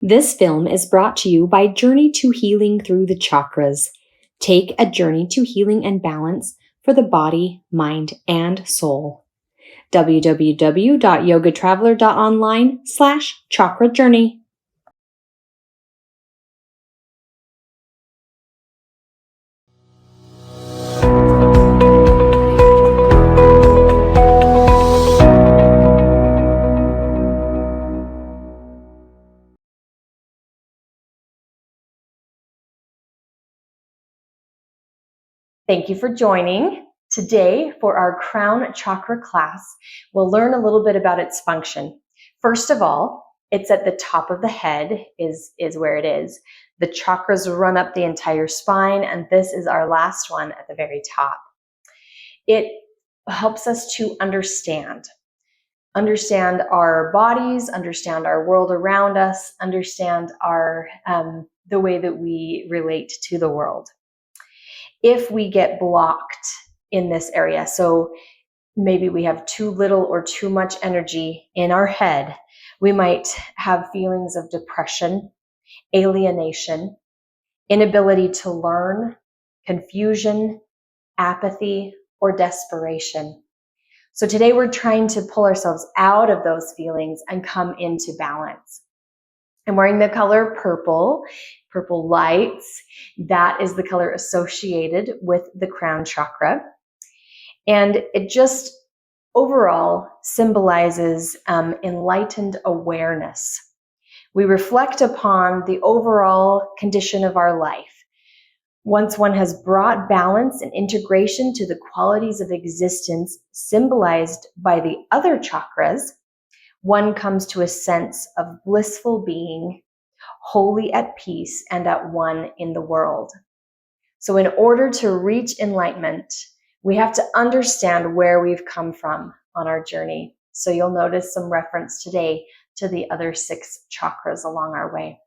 This film is brought to you by Journey to Healing Through the Chakras. Take a journey to healing and balance for the body, mind, and soul. www.yogatraveler.online/chakra journey. Thank you for joining. Today, for our Crown Chakra class, we'll learn a little bit about its function. First of all, it's at the top of the head is where it is. The chakras run up the entire spine, and this is our last one at the very top. It helps us to understand our bodies, understand our world around us, understand our the way that we relate to the world. If we get blocked in this area, so maybe we have too little or too much energy in our head, we might have feelings of depression, alienation, inability to learn, confusion, apathy, or desperation. So today we're trying to pull ourselves out of those feelings and come into balance. I'm wearing the color purple lights. That is the color associated with the crown chakra. And it just overall symbolizes enlightened awareness. We reflect upon the overall condition of our life. Once one has brought balance and integration to the qualities of existence symbolized by the other chakras, one comes to a sense of blissful being, wholly at peace and at one in the world. So in order to reach enlightenment, we have to understand where we've come from on our journey. So you'll notice some reference today to the other 6 chakras along our way.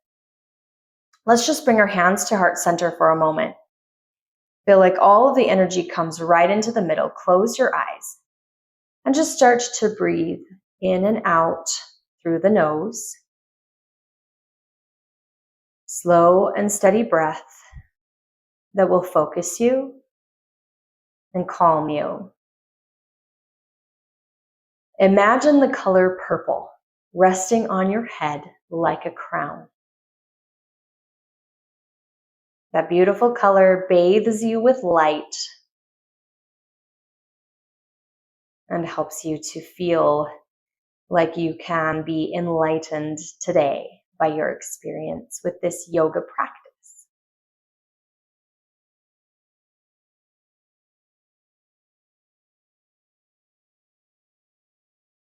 Let's just bring our hands to heart center for a moment. Feel like all of the energy comes right into the middle. Close your eyes and just start to breathe in and out through the nose. Slow and steady breath that will focus you and calm you. Imagine the color purple resting on your head like a crown. That beautiful color bathes you with light and helps you to feel like you can be enlightened today by your experience with this yoga practice.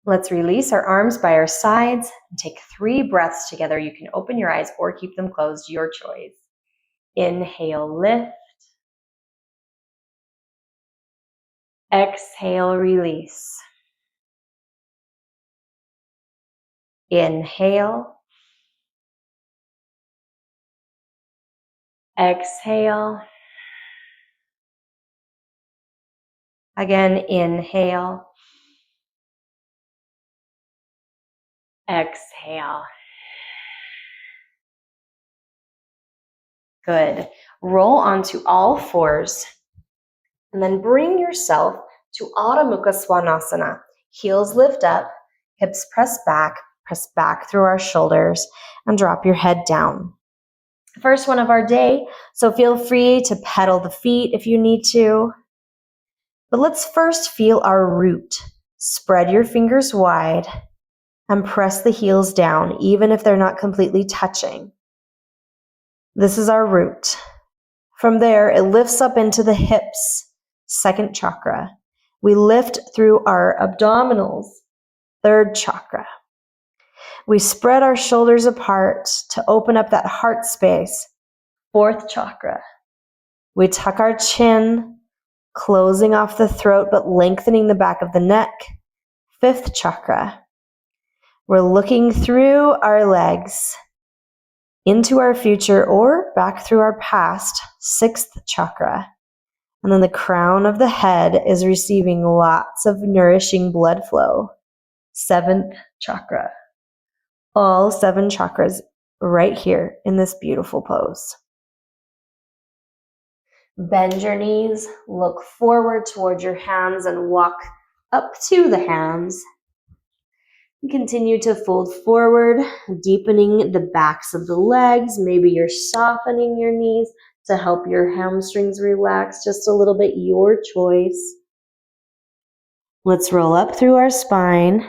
Let's release our arms by our sides and take 3 breaths together. You can open your eyes or keep them closed, your choice. Inhale, lift. Exhale, release. Inhale. Exhale. Again, inhale. Exhale. Good. Roll onto all 4s and then bring yourself to Adho Mukha Svanasana. Heels lift up, hips press back through our shoulders, and drop your head down. First one of our day, so feel free to pedal the feet if you need to. But let's first feel our root. Spread your fingers wide and press the heels down, even if they're not completely touching. This is our root. From there, it lifts up into the hips, 2nd chakra. We lift through our abdominals, 3rd chakra. We spread our shoulders apart to open up that heart space, 4th chakra. We tuck our chin, closing off the throat but lengthening the back of the neck, 5th chakra. We're looking through our legs into our future or back through our past, 6th chakra. And then the crown of the head is receiving lots of nourishing blood flow, 7th chakra. All 7 chakras right here in this beautiful pose. Bend your knees, look forward towards your hands and walk up to the hands. Continue to fold forward, deepening the backs of the legs. Maybe you're softening your knees to help your hamstrings relax just a little bit, your choice. Let's roll up through our spine.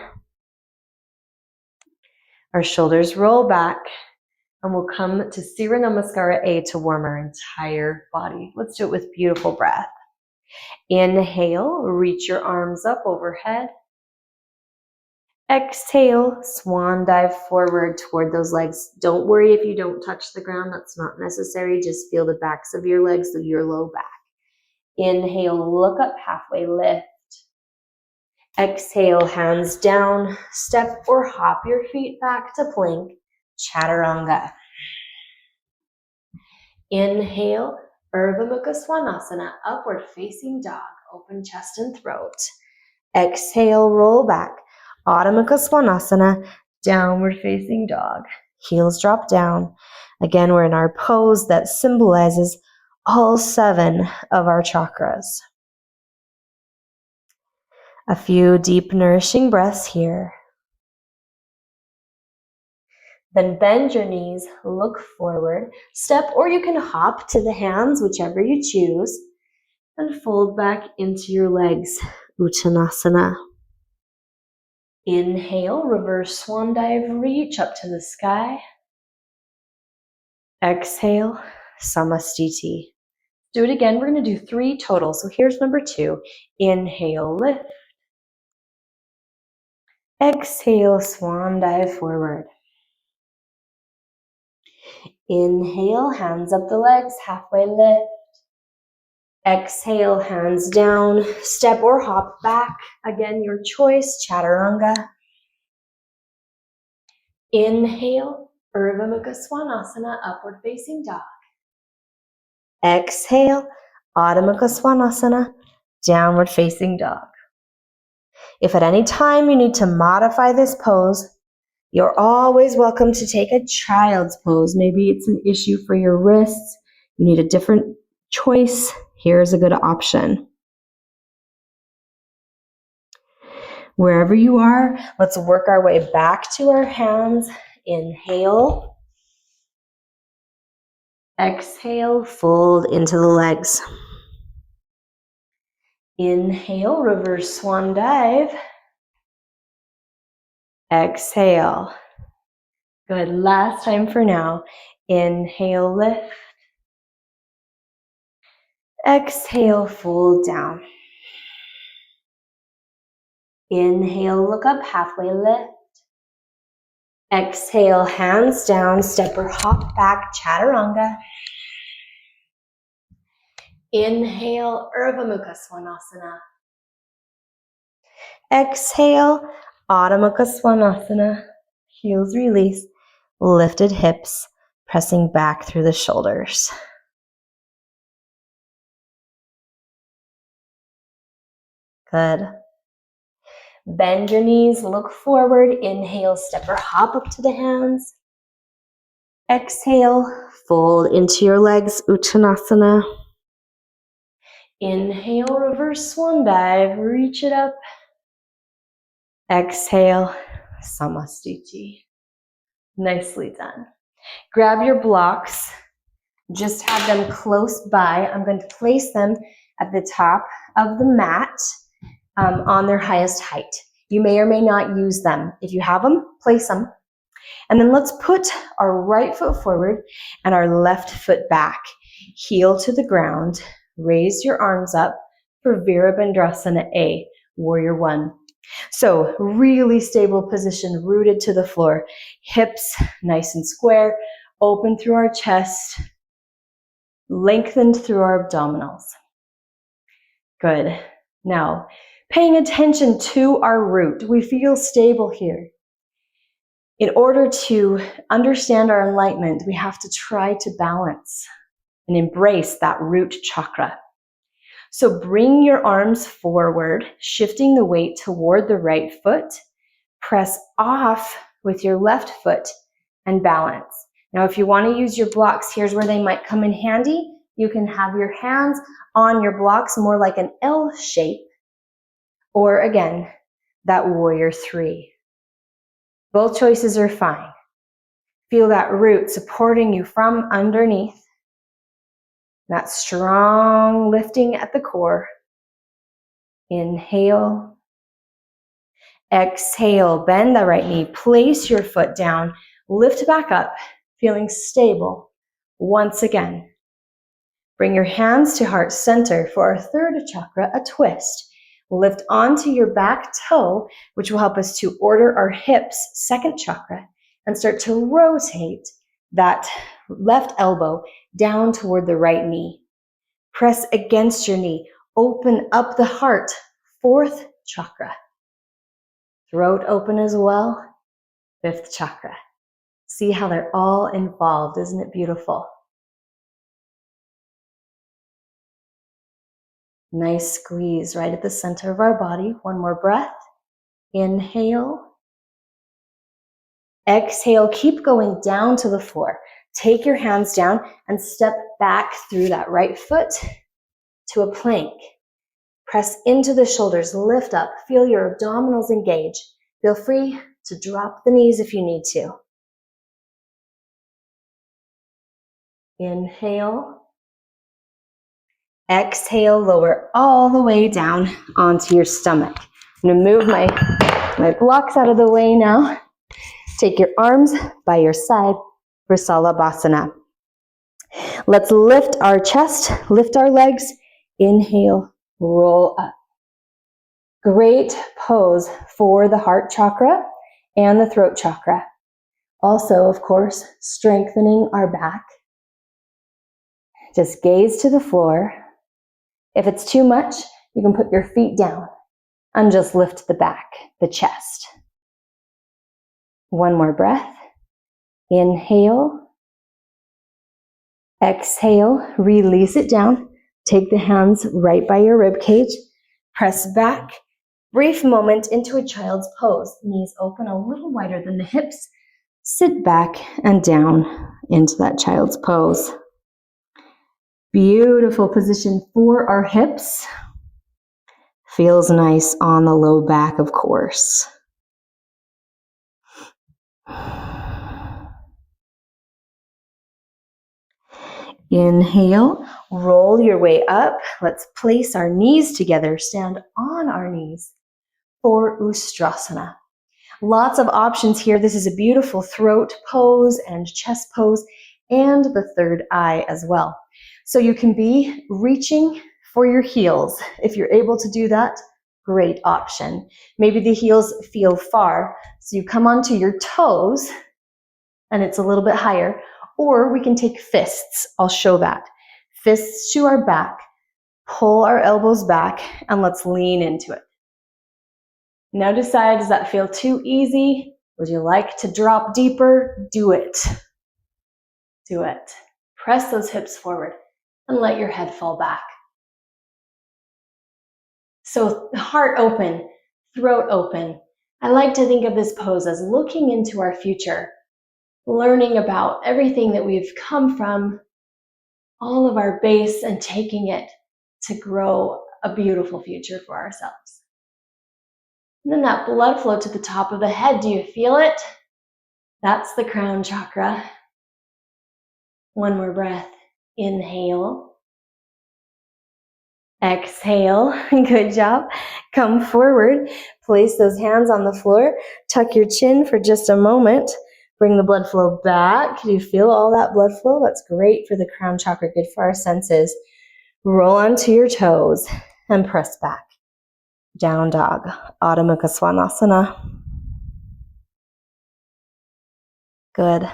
Our shoulders roll back, and we'll come to Surya Namaskara A to warm our entire body. Let's do it with beautiful breath. Inhale, reach your arms up overhead. Exhale, swan dive forward toward those legs. Don't worry if you don't touch the ground. That's not necessary. Just feel the backs of your legs through your low back. Inhale, look up halfway, lift. Exhale, hands down. Step or hop your feet back to plank, chaturanga. Inhale, Urdhva Mukha Svanasana, upward facing dog, open chest and throat. Exhale, roll back. Adho Mukha Svanasana, downward facing dog. Heels drop down. Again, we're in our pose that symbolizes all 7 of our chakras. A few deep, nourishing breaths here. Then bend your knees, look forward, step, or you can hop to the hands, whichever you choose, and fold back into your legs, Uttanasana. Inhale, reverse swan dive, reach up to the sky. Exhale, Samastiti. Do it again. We're going to do 3 total. So here's number 2. Inhale, lift. Exhale, swan dive forward. Inhale, hands up the legs, halfway lift. Exhale, hands down, step or hop back. Again, your choice, chaturanga. Inhale, Urdhva Mukha Svanasana, upward facing dog. Exhale, Adho Mukha Svanasana, downward facing dog. If at any time you need to modify this pose, you're always welcome to take a child's pose. Maybe it's an issue for your wrists. You need a different choice. Here's a good option. Wherever you are, let's work our way back to our hands. Inhale. Exhale, fold into the legs. Inhale, reverse swan dive. Exhale. Good. Last time for now. Inhale, lift. Exhale, fold down. Inhale, look up, halfway lift. Exhale, hands down, step or hop back, chaturanga. Inhale, Urdhva Mukha Svanasana. Exhale, Adho Mukha Svanasana. Heels release, lifted hips, pressing back through the shoulders. Good. Bend your knees, look forward. Inhale, step or hop up to the hands. Exhale, fold into your legs, Uttanasana. Inhale, reverse swan dive, reach it up. Exhale, Samastiti. Nicely done. Grab your blocks, just have them close by. I'm going to place them at the top of the mat on their highest height. You may or may not use them. If you have them, place them. And then let's put our right foot forward and our left foot back. Heel to the ground. Raise your arms up for Virabhadrasana A, Warrior 1. So really stable position, rooted to the floor. Hips nice and square, open through our chest, lengthened through our abdominals. Good. Now, paying attention to our root. We feel stable here. In order to understand our enlightenment, we have to try to balance and embrace that root chakra. So bring your arms forward, shifting the weight toward the right foot. Press off with your left foot and balance. Now, if you want to use your blocks, here's where they might come in handy. You can have your hands on your blocks more like an L shape, or again, that warrior three. Both choices are fine. Feel that root supporting you from underneath. That strong lifting at the core. Inhale. Exhale, bend the right knee. Place your foot down. Lift back up, feeling stable. Once again. Bring your hands to heart center for our third chakra, a twist. Lift onto your back toe, which will help us to order our hips, second chakra, and start to rotate that left elbow down toward the right knee. Press against your knee. Open up the heart, fourth chakra. Throat open as well, fifth chakra. See how they're all involved. Isn't it beautiful? Nice squeeze right at the center of our body. One more breath. Inhale. Exhale. Keep going down to the floor. Take your hands down and step back through that right foot to a plank. Press into the shoulders. Lift up. Feel your abdominals engage. Feel free to drop the knees if you need to. Inhale. Exhale, lower all the way down onto your stomach. I'm going to move my blocks out of the way now. Take your arms by your side for Salabhasana. Let's lift our chest, lift our legs. Inhale, roll up. Great pose for the heart chakra and the throat chakra. Also, of course, strengthening our back. Just gaze to the floor. If it's too much, you can put your feet down and just lift the back, the chest. One more breath. Inhale. Exhale. Release it down. Take the hands right by your rib cage. Press back. Brief moment into a child's pose. Knees open a little wider than the hips. Sit back and down into that child's pose. Beautiful position for our hips. Feels nice on the low back, of course. Inhale, roll your way up. Let's place our knees together, stand on our knees for Ustrasana. Lots of options here. This is a beautiful throat pose and chest pose and the third eye as well. So you can be reaching for your heels. If you're able to do that, great option. Maybe the heels feel far, so you come onto your toes and it's a little bit higher, or we can take fists. I'll show that. Fists to our back, pull our elbows back, and let's lean into it. Now decide, does that feel too easy? Would you like to drop deeper? Do it. Do it. Press those hips forward and let your head fall back. So heart open, throat open. I like to think of this pose as looking into our future, learning about everything that we've come from, all of our base, and taking it to grow a beautiful future for ourselves. And then that blood flow to the top of the head, do you feel it? That's the crown chakra. One more breath. Inhale. Exhale. Good job. Come forward. Place those hands on the floor. Tuck your chin for just a moment. Bring the blood flow back. Do you feel all that blood flow? That's great for the crown chakra, good for our senses. Roll onto your toes and press back. Down dog, Adho Mukha Svanasana. Good.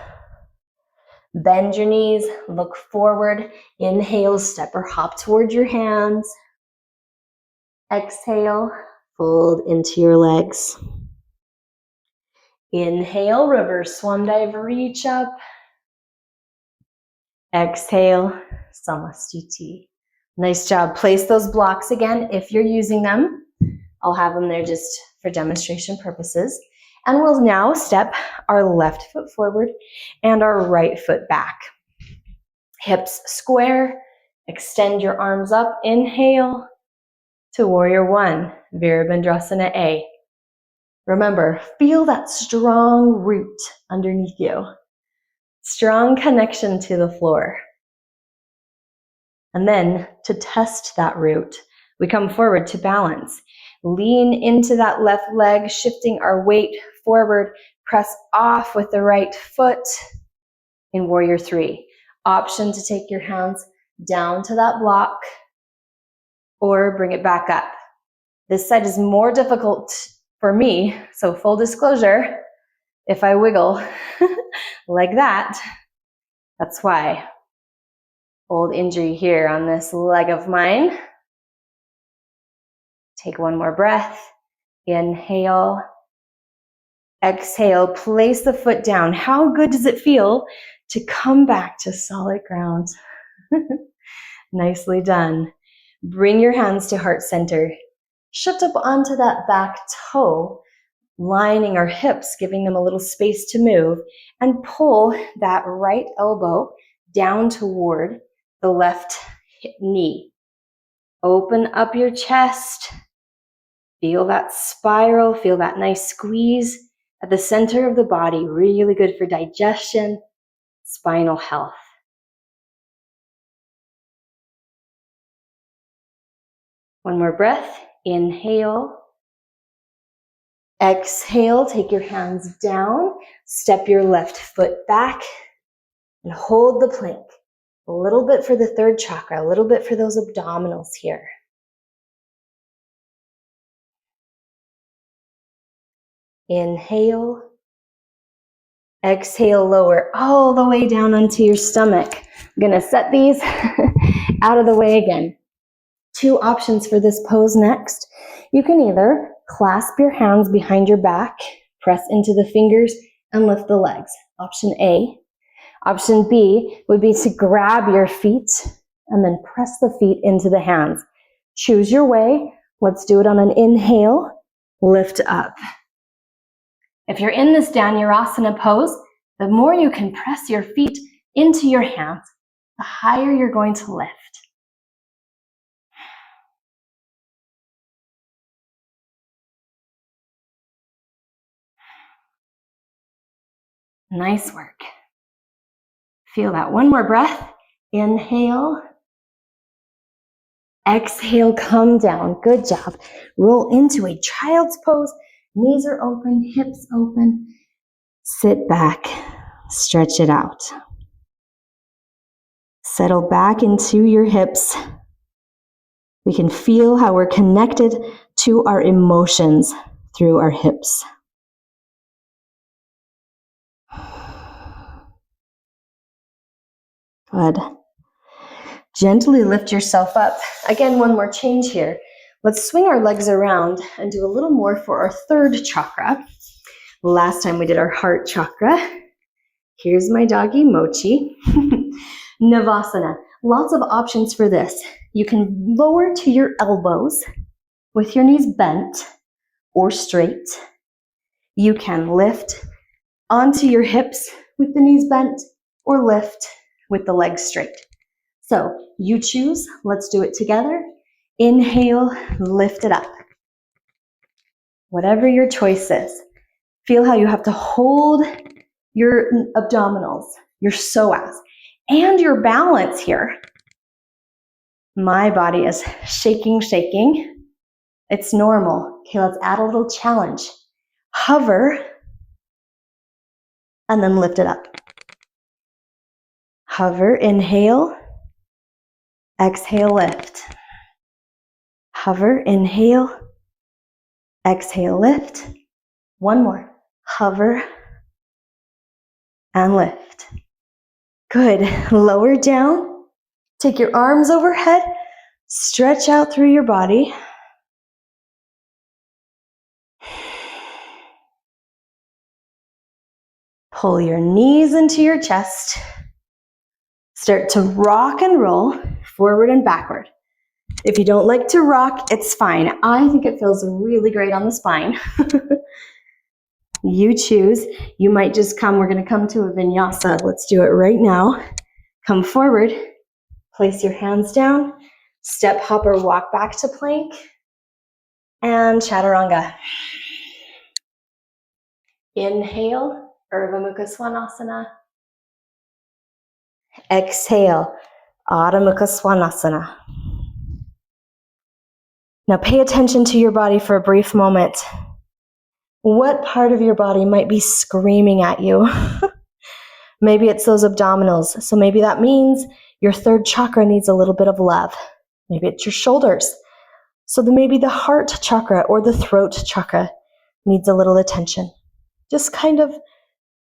Bend your knees, look forward. Inhale, step or hop toward your hands. Exhale, fold into your legs. Inhale, reverse swan dive, reach up. Exhale, Samastiti. Nice job. Place those blocks again if you're using them. I'll have them there just for demonstration purposes. And we'll now step our left foot forward and our right foot back. Hips square, extend your arms up, inhale to warrior one, Virabhadrasana A. Remember, feel that strong root underneath you, strong connection to the floor. And then to test that root, we come forward to balance. Lean into that left leg, shifting our weight forward, press off with the right foot in warrior three. Option to take your hands down to that block or bring it back up. This side is more difficult for me, so full disclosure, if I wiggle like that, that's why. Old injury here on this leg of mine. Take one more breath. Inhale. Exhale. Place the foot down. How good does it feel to come back to solid ground? Nicely done. Bring your hands to heart center. Shift up onto that back toe, lining our hips, giving them a little space to move, and pull that right elbow down toward the left knee. Open up your chest. Feel that spiral, feel that nice squeeze at the center of the body. Really good for digestion, spinal health. One more breath. Inhale. Exhale, take your hands down. Step your left foot back and hold the plank. A little bit for the third chakra, a little bit for those abdominals here. Inhale. Exhale, lower all the way down onto your stomach. I'm going to set these out of the way again. Two options for this pose next. You can either clasp your hands behind your back, press into the fingers, and lift the legs. Option A. Option B would be to grab your feet and then press the feet into the hands. Choose your way. Let's do it on an inhale. Lift up. If you're in this Dhanurasana pose, the more you can press your feet into your hands, the higher you're going to lift. Nice work. Feel that. One more breath. Inhale. Exhale, come down. Good job. Roll into a child's pose. Knees are open, hips open. Sit back. Stretch it out. Settle back into your hips. We can feel how we're connected to our emotions through our hips. Good. Gently lift yourself up. Again, one more change here. Let's swing our legs around and do a little more for our third chakra. Last time we did our heart chakra. Here's my doggy, Mochi. Navasana. Lots of options for this. You can lower to your elbows with your knees bent or straight. You can lift onto your hips with the knees bent or lift with the legs straight. So you choose. Let's do it together. Inhale, lift it up. Whatever your choice is. Feel how you have to hold your abdominals, your psoas, and your balance here. My body is shaking. It's normal. Okay, let's add a little challenge. Hover and then lift it up. Hover, inhale, exhale, lift. Hover, inhale, exhale, lift. One more. Hover and lift. Good. Lower down. Take your arms overhead. Stretch out through your body. Pull your knees into your chest. Start to rock and roll forward and backward. If you don't like to rock, it's fine. I think it feels really great on the spine. You choose. You might just come. We're going to come to a vinyasa. Let's do it right now. Come forward. Place your hands down. Step, hop, or walk back to plank. And chaturanga. Inhale, Urdhva Mukha Svanasana. Exhale, Adho Mukha Svanasana. Now pay attention to your body for a brief moment. What part of your body might be screaming at you? Maybe it's those abdominals. So maybe that means your third chakra needs a little bit of love. Maybe it's your shoulders. So then maybe the heart chakra or the throat chakra needs a little attention. Just kind of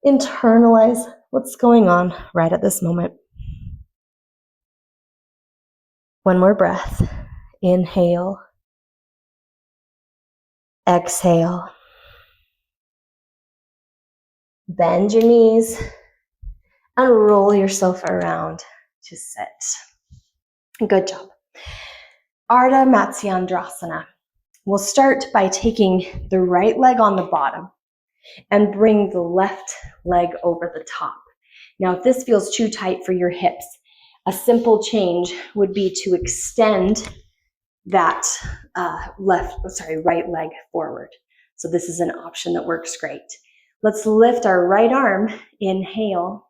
internalize what's going on right at this moment. One more breath. Inhale. Exhale. Bend your knees and roll yourself around to sit. Good job. Ardha Matsyendrasana. We'll start by taking the right leg on the bottom and bring the left leg over the top. Now, if this feels too tight for your hips, a simple change would be to extend that right leg forward. So this is an option that works great. Let's lift our right arm. Inhale.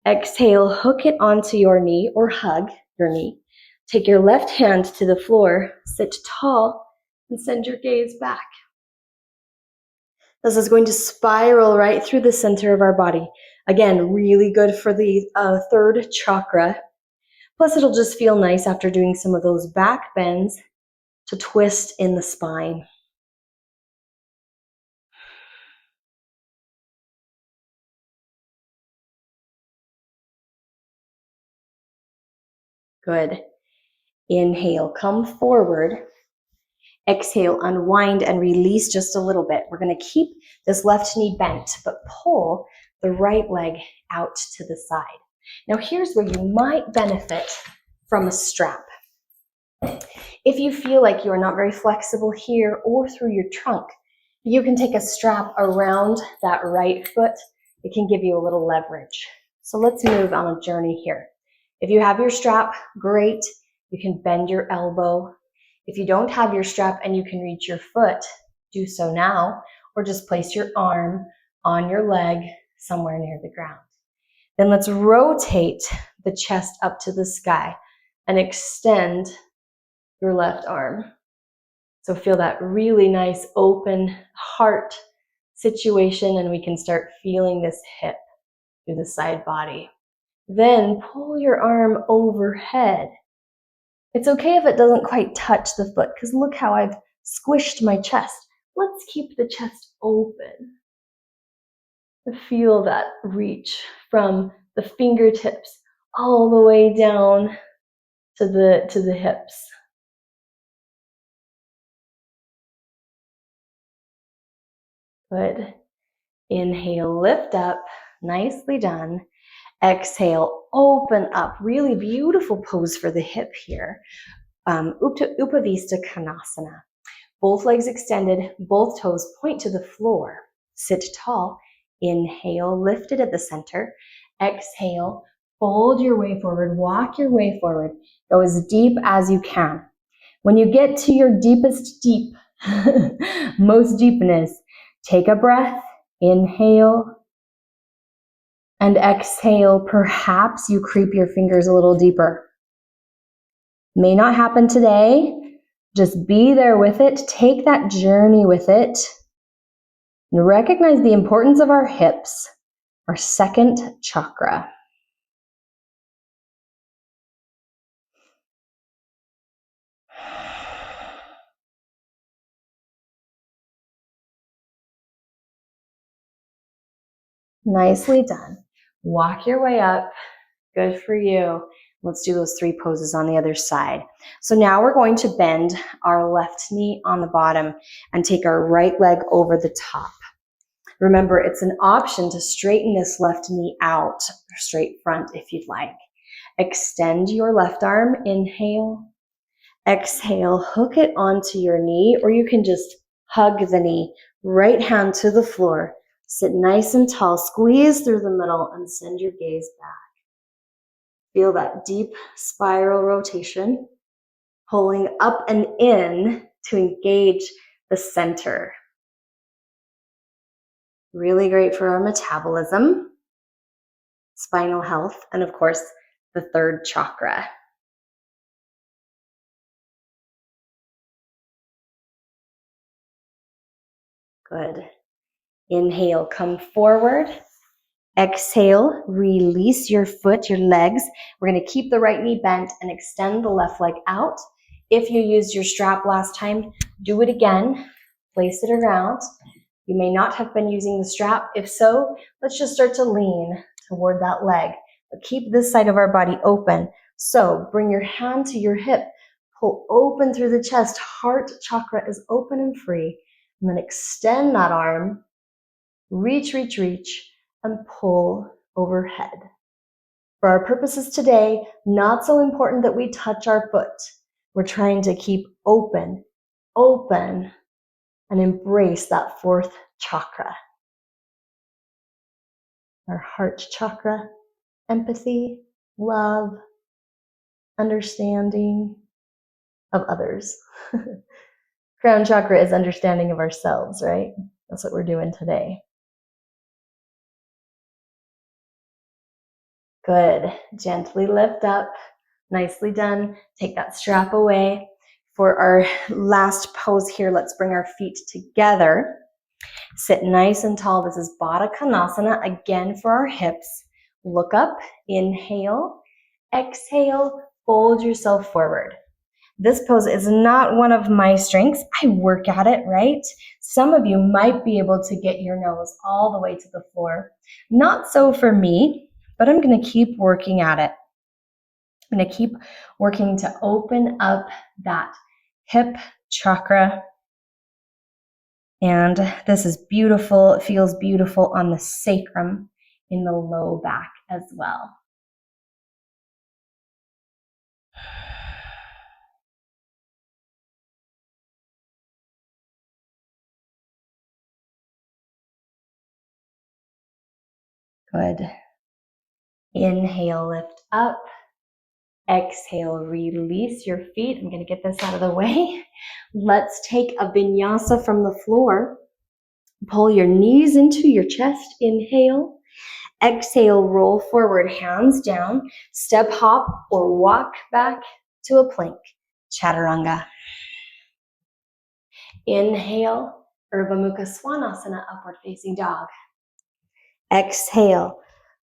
Exhale, hook it onto your knee or hug your knee. Take your left hand to the floor, sit tall, and send your gaze back. This is going to spiral right through the center of our body. Again, really good for the third chakra. Plus, it'll just feel nice after doing some of those back bends to twist in the spine. Good. Inhale, come forward. Exhale, unwind and release just a little bit. We're going to keep this left knee bent, but pull the right leg out to the side. Now, here's where you might benefit from a strap. If you feel like you are not very flexible here or through your trunk, you can take a strap around that right foot. It can give you a little leverage. So let's move on a journey here. If you have your strap, great. You can bend your elbow. If you don't have your strap and you can reach your foot, do so now, or just place your arm on your leg somewhere near the ground. Then let's rotate the chest up to the sky and extend your left arm. So feel that really nice open heart situation, and we can start feeling this hip through the side body. Then pull your arm overhead. It's okay if it doesn't quite touch the foot, because look how I've squished my chest. Let's keep the chest open. Feel that reach from the fingertips all the way down to the hips. Good. Inhale, lift up. Nicely done. Exhale, open up. Really beautiful pose for the hip here. Upavista Konasana. Both legs extended, both toes point to the floor. Sit tall. Inhale, lift it at the center. Exhale, fold your way forward, walk your way forward. Go as deep as you can. When you get to your deepest deep, most deepness, take a breath. Inhale and exhale. Perhaps you creep your fingers a little deeper. May not happen today. Just be there with it. Take that journey with it. And recognize the importance of our hips, our second chakra. Nicely done. Walk your way up. Good for you. Let's do those 3 poses on the other side. So now we're going to bend our left knee on the bottom and take our right leg over the top. Remember, it's an option to straighten this left knee out, straight front if you'd like. Extend your left arm. Inhale. Exhale, hook it onto your knee, or you can just hug the knee right hand to the floor. Sit nice and tall, squeeze through the middle and send your gaze back. Feel that deep spiral rotation, pulling up and in to engage the center. Really great for our metabolism, spinal health, and of course, the third chakra. Good. Inhale, come forward. Exhale, release your foot, your legs. We're going to keep the right knee bent and extend the left leg out. If you used your strap last time, do it again. Place it around. You may not have been using the strap. If so, let's just start to lean toward that leg. But keep this side of our body open. So bring your hand to your hip. Pull open through the chest. Heart chakra is open and free. And then extend that arm. Reach, reach, reach. And pull overhead. For our purposes today, not so important that we touch our foot. We're trying to keep open, and embrace that fourth chakra. Our heart chakra, empathy, love, understanding of others. Crown chakra is understanding of ourselves, right? That's what we're doing today. Good. Gently lift up. Nicely done. Take that strap away. For our last pose here, let's bring our feet together. Sit nice and tall. This is Baddha Konasana. Again, for our hips. Look up. Inhale. Exhale. Fold yourself forward. This pose is not one of my strengths. I work at it, right? Some of you might be able to get your nose all the way to the floor. Not so for me. But I'm going to keep working at it. I'm going to keep working to open up that hip chakra. And this is beautiful. It feels beautiful on the sacrum in the low back as well. Good. Inhale, lift up. Exhale, release your feet. I'm going to get this out of the way. Let's take a vinyasa from the floor. Pull your knees into your chest. Inhale. Exhale, roll forward, hands down. Step, hop, or walk back to a plank. Chaturanga. Inhale, Urdhva Mukha Svanasana, upward facing dog. Exhale,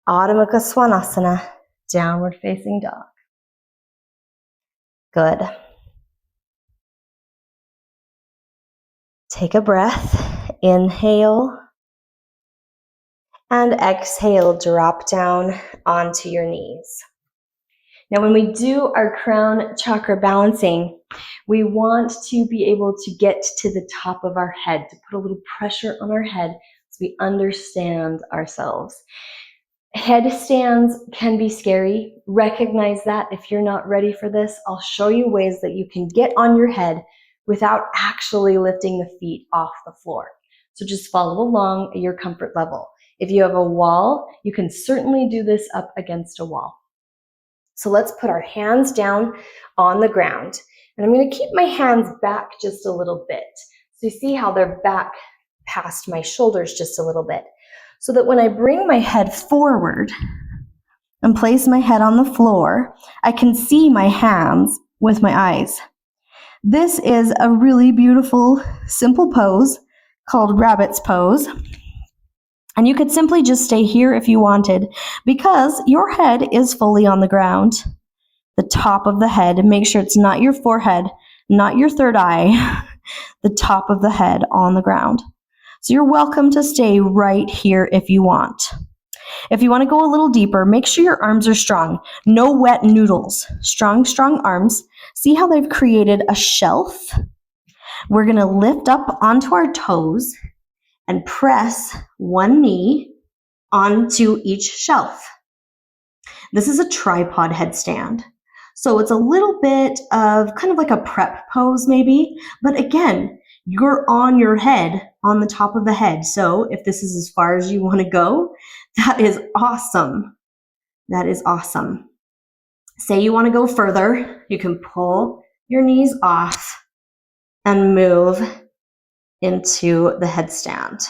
Adho Mukha Svanasana, downward facing dog. Good. Take a breath. Inhale. And exhale, drop down onto your knees. Now, when we do our crown chakra balancing, we want to be able to get to the top of our head, to put a little pressure on our head so we understand ourselves. Headstands can be scary. Recognize that. If you're not ready for this, I'll show you ways that you can get on your head without actually lifting the feet off the floor. So just follow along at your comfort level. If you have a wall, you can certainly do this up against a wall. So let's put our hands down on the ground. And I'm going to keep my hands back just a little bit. So you see how they're back past my shoulders just a little bit. So that when I bring my head forward and place my head on the floor, I can see my hands with my eyes. This is a really beautiful, simple pose called rabbit's pose. And you could simply just stay here if you wanted, because your head is fully on the ground. The top of the head, make sure it's not your forehead, not your third eye, the top of the head on the ground. So you're welcome to stay right here if you want. If you want to go a little deeper, make sure your arms are strong. No wet noodles. Strong, strong arms. See how they've created a shelf? We're going to lift up onto our toes and press one knee onto each shelf. This is a tripod headstand. So it's a little bit of kind of like a prep pose maybe, but again, you're on your head on the top of the head. So if this is as far as you want to go, that is awesome. That is awesome. Say you want to go further, you can pull your knees off and move into the headstand.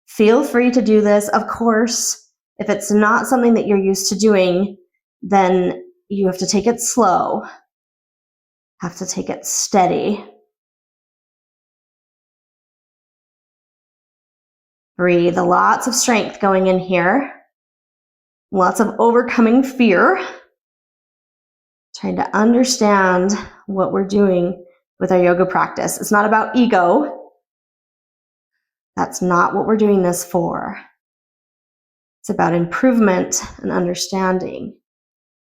Feel free to do this. Of course, if it's not something that you're used to doing, then you have to take it slow, have to take it steady. Breathe, lots of strength going in here. Lots of overcoming fear. Trying to understand what we're doing with our yoga practice. It's not about ego. That's not what we're doing this for. It's about improvement and understanding.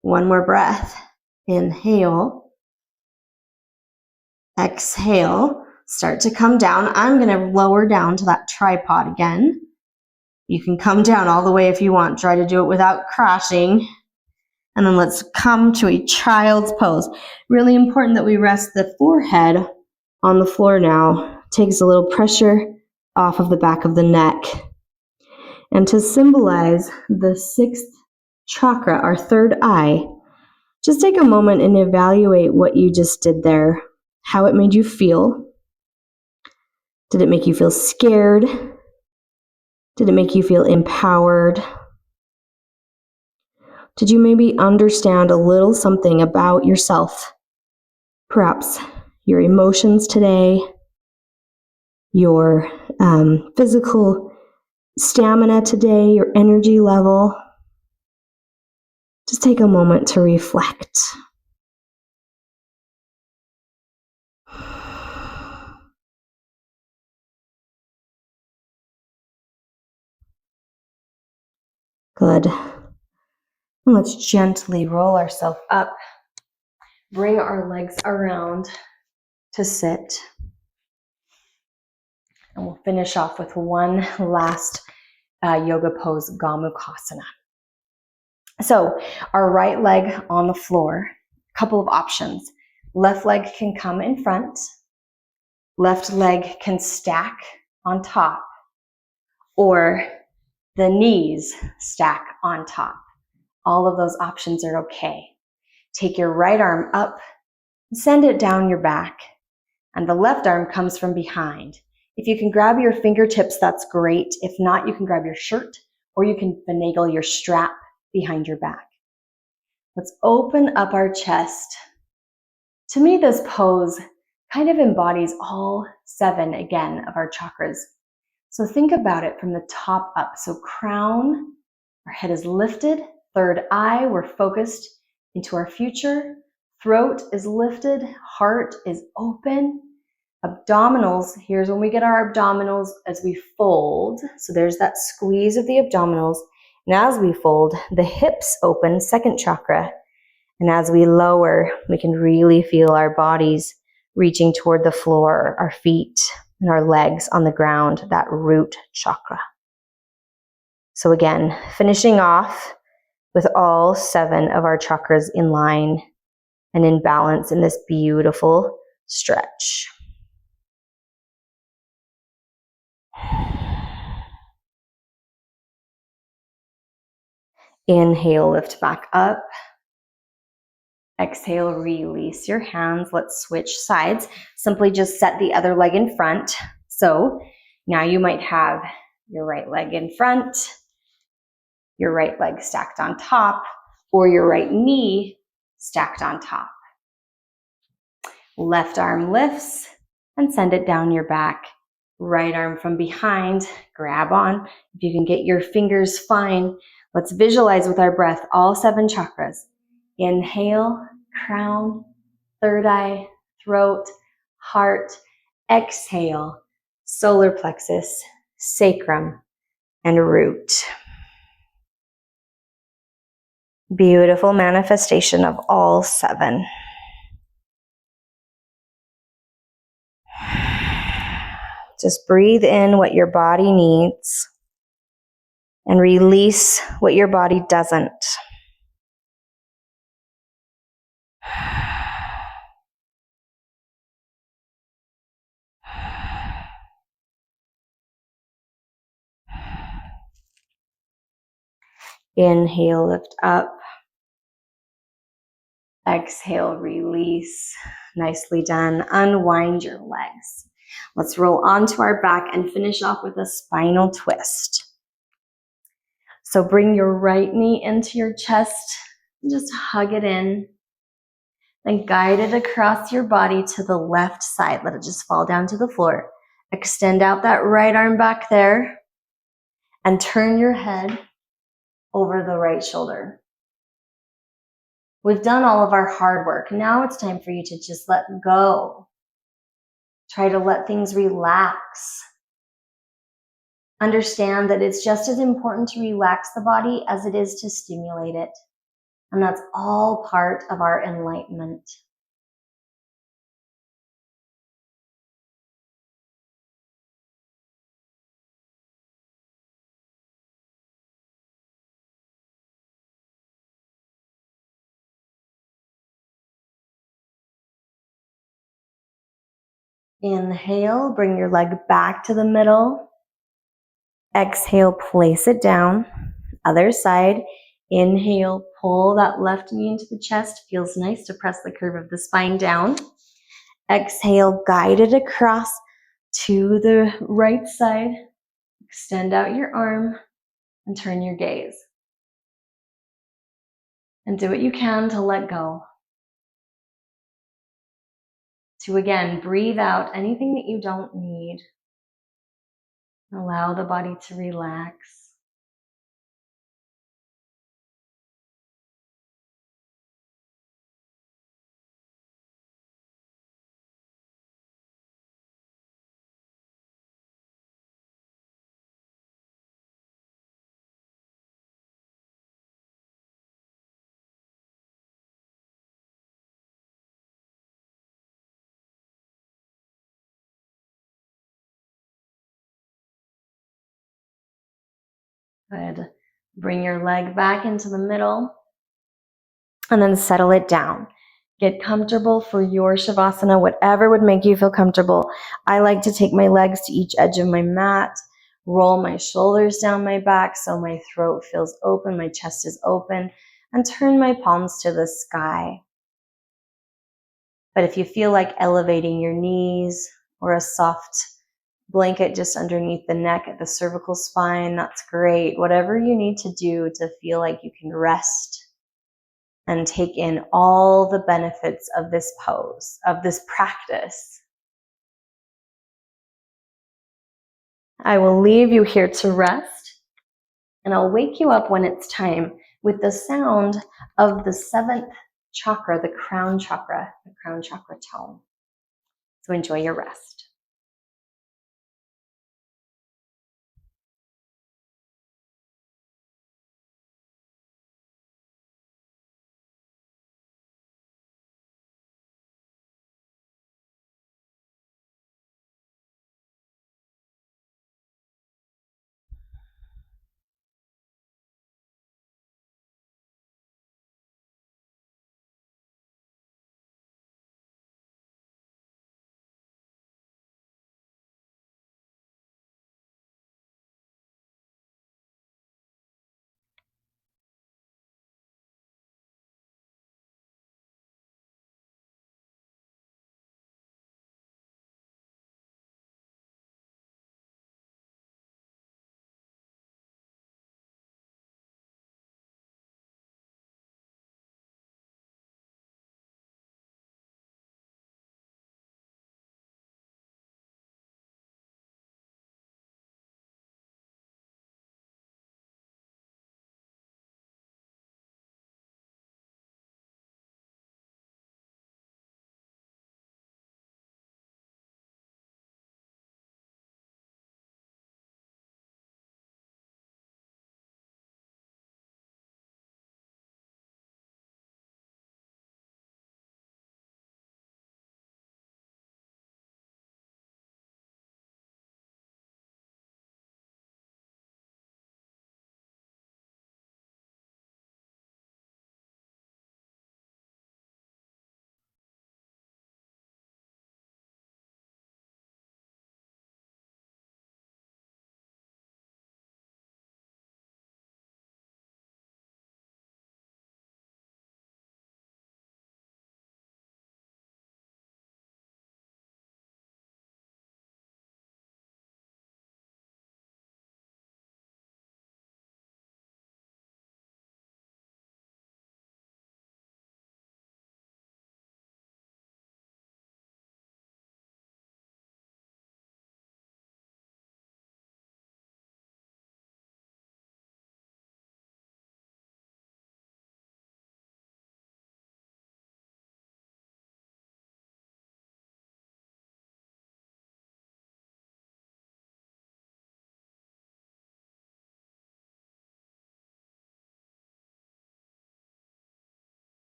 One more breath. Inhale. Exhale. Start to come down. I'm going to lower down to that tripod again. You can come down all the way if you want. Try to do it without crashing. And then let's come to a child's pose. Really important that we rest the forehead on the floor now. Takes a little pressure off of the back of the neck. And to symbolize the sixth chakra, our third eye, just take a moment and evaluate what you just did there, how it made you feel. Did it make you feel scared? Did it make you feel empowered? Did you maybe understand a little something about yourself? Perhaps your emotions today, your physical stamina today, your energy level. Just take a moment to reflect. Good. And let's gently roll ourselves up. Bring our legs around to sit. And we'll finish off with one last yoga pose, Gomukhasana. So our right leg on the floor, a couple of options. Left leg can come in front. Left leg can stack on top. Or the knees stack on top. All of those options are okay. Take your right arm up, send it down your back, and the left arm comes from behind. If you can grab your fingertips, that's great. If not, you can grab your shirt or you can finagle your strap behind your back. Let's open up our chest. To me, this pose kind of embodies all 7 again of our chakras. So think about it from the top up. So crown, our head is lifted. Third eye, we're focused into our future. Throat is lifted. Heart is open. Abdominals, here's when we get our abdominals as we fold. So there's that squeeze of the abdominals. And as we fold, the hips open, second chakra. And as we lower, we can really feel our bodies reaching toward the floor, our feet and our legs on the ground, that root chakra. So again, finishing off with all 7 of our chakras in line and in balance in this beautiful stretch. Inhale, lift back up. Exhale, release your hands. Let's switch sides. Simply just set the other leg in front. So now you might have your right leg in front, your right leg stacked on top, or your right knee stacked on top. Left arm lifts and send it down your back. Right arm from behind, grab on. If you can get your fingers fine, let's visualize with our breath all 7 chakras. Inhale, crown, third eye, throat, heart. Exhale, solar plexus, sacrum, and root. Beautiful manifestation of all 7. Just breathe in what your body needs and release what your body doesn't. Inhale, lift up. Exhale, release. Nicely done. Unwind your legs. Let's roll onto our back and finish off with a spinal twist. So bring your right knee into your chest and just hug it in. Then guide it across your body to the left side. Let it just fall down to the floor. Extend out that right arm back there and turn your head over the right shoulder. We've done all of our hard work. Now it's time for you to just let go. Try to let things relax. Understand that it's just as important to relax the body as it is to stimulate it. And that's all part of our enlightenment. Inhale, bring your leg back to the middle. Exhale, place it down. Other side. Inhale, pull that left knee into the chest. Feels nice to press the curve of the spine down. Exhale, guide it across to the right side. Extend out your arm and turn your gaze. And do what you can to let go. To again, breathe out anything that you don't need. Allow the body to relax. Good. Bring your leg back into the middle and then settle it down. Get comfortable for your Shavasana, whatever would make you feel comfortable. I like to take my legs to each edge of my mat, roll my shoulders down my back so my throat feels open, my chest is open, and turn my palms to the sky. But if you feel like elevating your knees or a soft blanket just underneath the neck at the cervical spine, that's great. Whatever you need to do to feel like you can rest and take in all the benefits of this pose, of this practice. I will leave you here to rest, and I'll wake you up when it's time with the sound of the 7th chakra, the crown chakra tone. So enjoy your rest.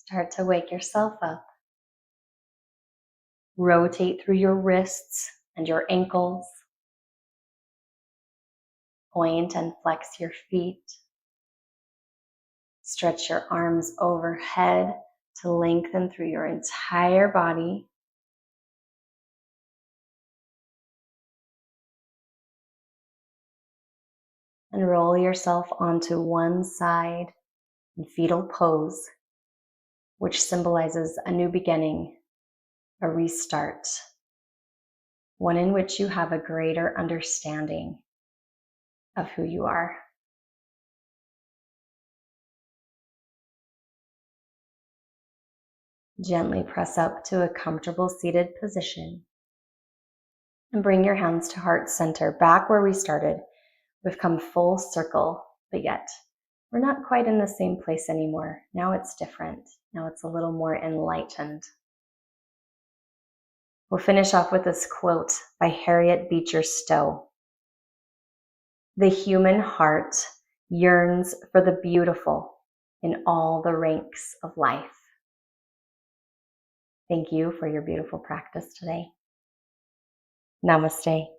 Start to wake yourself up. Rotate through your wrists and your ankles. Point and flex your feet. Stretch your arms overhead to lengthen through your entire body. And roll yourself onto one side in fetal pose, which symbolizes a new beginning, a restart, one in which you have a greater understanding of who you are. Gently press up to a comfortable seated position and bring your hands to heart center, back where we started. We've come full circle, but yet we're not quite in the same place anymore. Now it's different. Now it's a little more enlightened. We'll finish off with this quote by Harriet Beecher Stowe. The human heart yearns for the beautiful in all the ranks of life. Thank you for your beautiful practice today. Namaste.